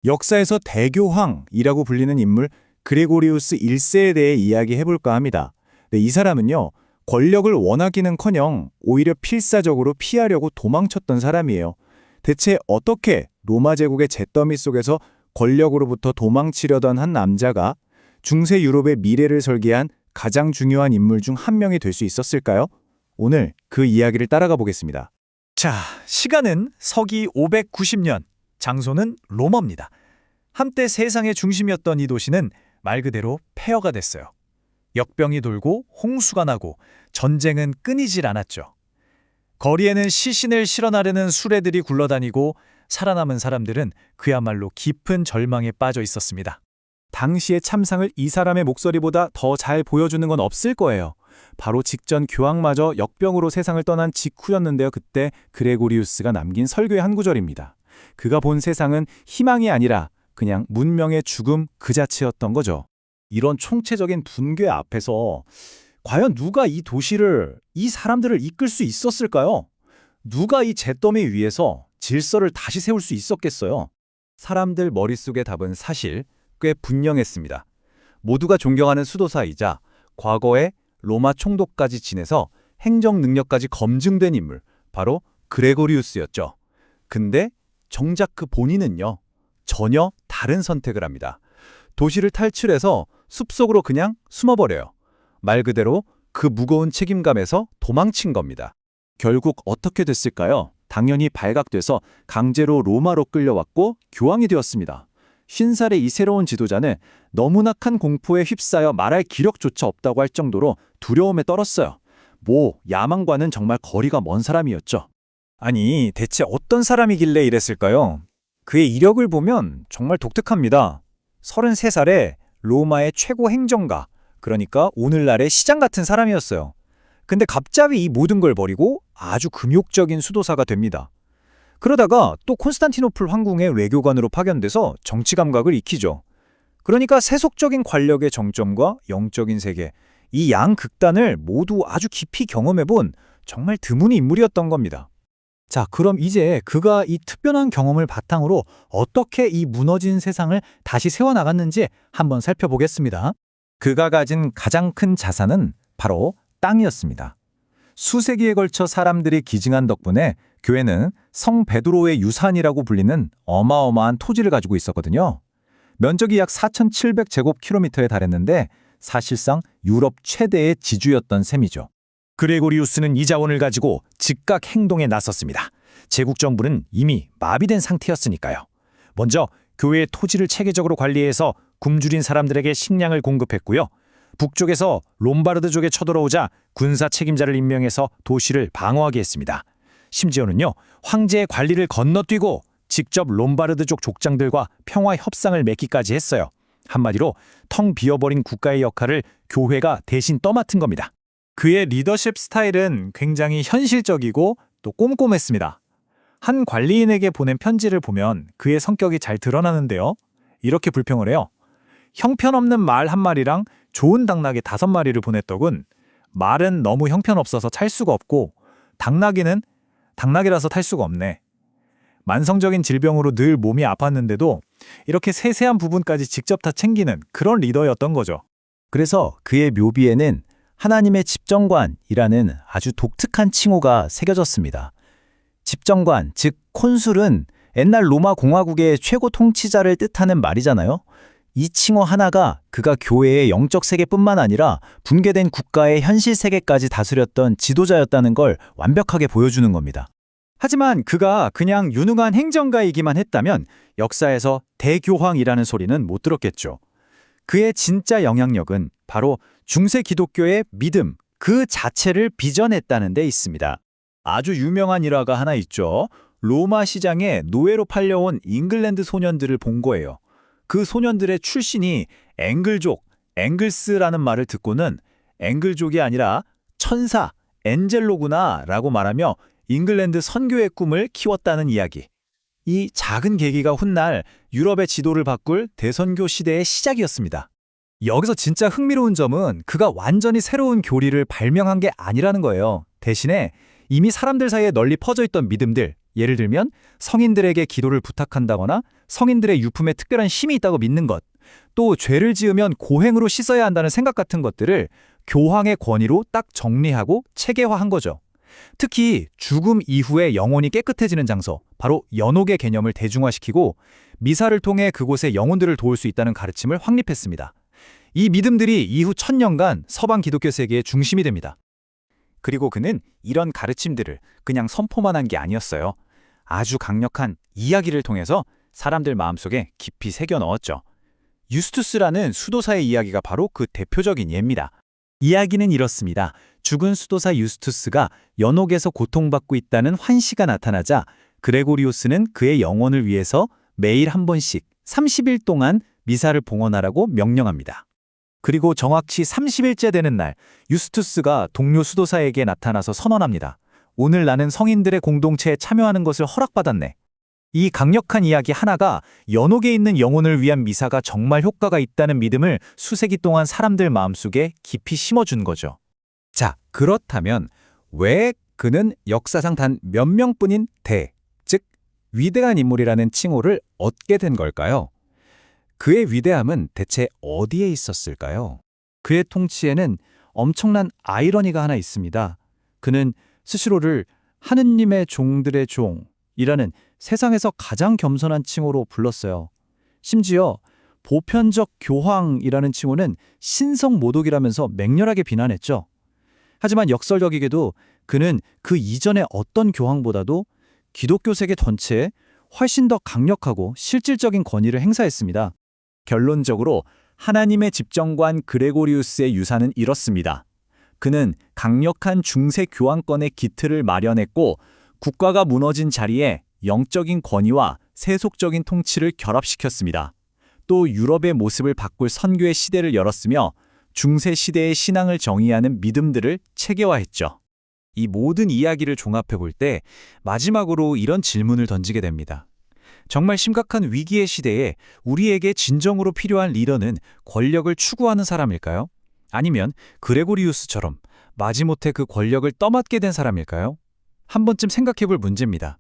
역사에서 대교황이라고 불리는 인물 그레고리우스 1세에 대해 이야기해볼까 합니다. 네, 이 사람은요, 권력을 원하기는커녕 오히려 필사적으로 피하려고 도망쳤던 사람이에요. 대체 어떻게 로마 제국의 잿더미 속에서 권력으로부터 도망치려던 한 남자가 중세 유럽의 미래를 설계한 가장 중요한 인물 중 한 명이 될 수 있었을까요? 오늘 그 이야기를 따라가 보겠습니다. 자, 시간은 서기 590년, 장소는 로마입니다. 한때 세상의 중심이었던 이 도시는 말 그대로 폐허가 됐어요. 역병이 돌고 홍수가 나고 전쟁은 끊이질 않았죠. 거리에는 시신을 실어나르는 수레들이 굴러다니고 살아남은 사람들은 그야말로 깊은 절망에 빠져 있었습니다. 당시의 참상을 이 사람의 목소리보다 더 잘 보여주는 건 없을 거예요. 바로 직전 교황마저 역병으로 세상을 떠난 직후였는데요. 그때 그레고리우스가 남긴 설교의 한 구절입니다. 그가 본 세상은 희망이 아니라 그냥 문명의 죽음 그 자체였던 거죠. 이런 총체적인 붕괴 앞에서 과연 누가 이 도시를, 이 사람들을 이끌 수 있었을까요? 누가 이 잿더미 위에서 질서를 다시 세울 수 있었겠어요? 사람들 머릿속의 답은 사실 꽤 분명했습니다. 모두가 존경하는 수도사이자 과거에 로마 총독까지 지내서 행정 능력까지 검증된 인물, 바로 그레고리우스였죠. 근데 정작 그 본인은요, 전혀 다른 선택을 합니다. 도시를 탈출해서 숲속으로 그냥 숨어버려요. 말 그대로 그 무거운 책임감에서 도망친 겁니다. 결국 어떻게 됐을까요? 당연히 발각돼서 강제로 로마로 끌려왔고 교황이 되었습니다. 50살의 이 새로운 지도자는 너무나 큰 공포에 휩싸여 말할 기력조차 없다고 할 정도로 두려움에 떨었어요. 야망과는 정말 거리가 먼 사람이었죠. 아니, 대체 어떤 사람이길래 이랬을까요? 그의 이력을 보면 정말 독특합니다. 33살에 로마의 최고 행정가, 그러니까 오늘날의 시장 같은 사람이었어요. 근데 갑자기 이 모든 걸 버리고 아주 금욕적인 수도사가 됩니다. 그러다가 또 콘스탄티노플 황궁의 외교관으로 파견돼서 정치 감각을 익히죠. 그러니까 세속적인 권력의 정점과 영적인 세계, 이 양극단을 모두 아주 깊이 경험해본 정말 드문 인물이었던 겁니다. 자, 그럼 이제 그가 이 특별한 경험을 바탕으로 어떻게 이 무너진 세상을 다시 세워나갔는지 한번 살펴보겠습니다. 그가 가진 가장 큰 자산은 바로 땅이었습니다. 수세기에 걸쳐 사람들이 기증한 덕분에 교회는 성 베드로의 유산이라고 불리는 어마어마한 토지를 가지고 있었거든요. 면적이 약 4,700제곱킬로미터에 달했는데 사실상 유럽 최대의 지주였던 셈이죠. 그레고리우스는 이 자원을 가지고 즉각 행동에 나섰습니다. 제국 정부는 이미 마비된 상태였으니까요. 먼저 교회의 토지를 체계적으로 관리해서 굶주린 사람들에게 식량을 공급했고요. 북쪽에서 롬바르드족에 쳐들어오자 군사 책임자를 임명해서 도시를 방어하게 했습니다. 심지어는요, 황제의 관리를 건너뛰고 직접 롬바르드족 족장들과 평화 협상을 맺기까지 했어요. 한마디로 텅 비어버린 국가의 역할을 교회가 대신 떠맡은 겁니다. 그의 리더십 스타일은 굉장히 현실적이고 또 꼼꼼했습니다. 한 관리인에게 보낸 편지를 보면 그의 성격이 잘 드러나는데요. 이렇게 불평을 해요. 형편없는 말 한 마리랑 좋은 당나귀 5마리를 보냈더군. 말은 너무 형편없어서 탈 수가 없고 당나귀는 당나귀라서 탈 수가 없네. 만성적인 질병으로 늘 몸이 아팠는데도 이렇게 세세한 부분까지 직접 다 챙기는 그런 리더였던 거죠. 그래서 그의 묘비에는 하나님의 집정관이라는 아주 독특한 칭호가 새겨졌습니다. 집정관, 즉 콘술은 옛날 로마 공화국의 최고 통치자를 뜻하는 말이잖아요. 이 칭호 하나가 그가 교회의 영적 세계뿐만 아니라 붕괴된 국가의 현실 세계까지 다스렸던 지도자였다는 걸 완벽하게 보여주는 겁니다. 하지만 그가 그냥 유능한 행정가이기만 했다면 역사에서 대교황이라는 소리는 못 들었겠죠. 그의 진짜 영향력은 바로 중세 기독교의 믿음 그 자체를 빚어냈다는 데 있습니다. 아주 유명한 일화가 하나 있죠. 로마 시장에 노예로 팔려온 잉글랜드 소년들을 본 거예요. 그 소년들의 출신이 앵글족, 앵글스라는 말을 듣고는 앵글족이 아니라 천사, 엔젤로구나 라고 말하며 잉글랜드 선교의 꿈을 키웠다는 이야기. 이 작은 계기가 훗날 유럽의 지도를 바꿀 대선교 시대의 시작이었습니다. 여기서 진짜 흥미로운 점은 그가 완전히 새로운 교리를 발명한 게 아니라는 거예요. 대신에 이미 사람들 사이에 널리 퍼져 있던 믿음들, 예를 들면 성인들에게 기도를 부탁한다거나 성인들의 유품에 특별한 힘이 있다고 믿는 것, 또 죄를 지으면 고행으로 씻어야 한다는 생각 같은 것들을 교황의 권위로 딱 정리하고 체계화한 거죠. 특히 죽음 이후에 영혼이 깨끗해지는 장소, 바로 연옥의 개념을 대중화시키고 미사를 통해 그곳의 영혼들을 도울 수 있다는 가르침을 확립했습니다. 이 믿음들이 이후 1000년간 서방 기독교 세계의 중심이 됩니다. 그리고 그는 이런 가르침들을 그냥 선포만 한 게 아니었어요. 아주 강력한 이야기를 통해서 사람들 마음속에 깊이 새겨 넣었죠. 유스투스라는 수도사의 이야기가 바로 그 대표적인 예입니다. 이야기는 이렇습니다. 죽은 수도사 유스투스가 연옥에서 고통받고 있다는 환시가 나타나자 그레고리우스는 그의 영혼을 위해서 매일 한 번씩 30일 동안 미사를 봉헌하라고 명령합니다. 그리고 정확히 30일째 되는 날, 유스투스가 동료 수도사에게 나타나서 선언합니다. 오늘 나는 성인들의 공동체에 참여하는 것을 허락받았네. 이 강력한 이야기 하나가 연옥에 있는 영혼을 위한 미사가 정말 효과가 있다는 믿음을 수세기 동안 사람들 마음속에 깊이 심어준 거죠. 자, 그렇다면 왜 그는 역사상 단 몇 명뿐인 즉 위대한 인물이라는 칭호를 얻게 된 걸까요? 그의 위대함은 대체 어디에 있었을까요? 그의 통치에는 엄청난 아이러니가 하나 있습니다. 그는 스스로를 하느님의 종들의 종이라는 세상에서 가장 겸손한 칭호로 불렀어요. 심지어 보편적 교황이라는 칭호는 신성모독이라면서 맹렬하게 비난했죠. 하지만 역설적이게도 그는 그 이전의 어떤 교황보다도 기독교 세계 전체에 훨씬 더 강력하고 실질적인 권위를 행사했습니다. 결론적으로 하나님의 집정관 그레고리우스의 유산은 이렇습니다. 그는 강력한 중세 교황권의 기틀을 마련했고 국가가 무너진 자리에 영적인 권위와 세속적인 통치를 결합시켰습니다. 또 유럽의 모습을 바꿀 선교의 시대를 열었으며 중세 시대의 신앙을 정의하는 믿음들을 체계화했죠. 이 모든 이야기를 종합해 볼 때 마지막으로 이런 질문을 던지게 됩니다. 정말 심각한 위기의 시대에 우리에게 진정으로 필요한 리더는 권력을 추구하는 사람일까요? 아니면 그레고리우스처럼 마지못해 그 권력을 떠맡게 된 사람일까요? 한 번쯤 생각해 볼 문제입니다.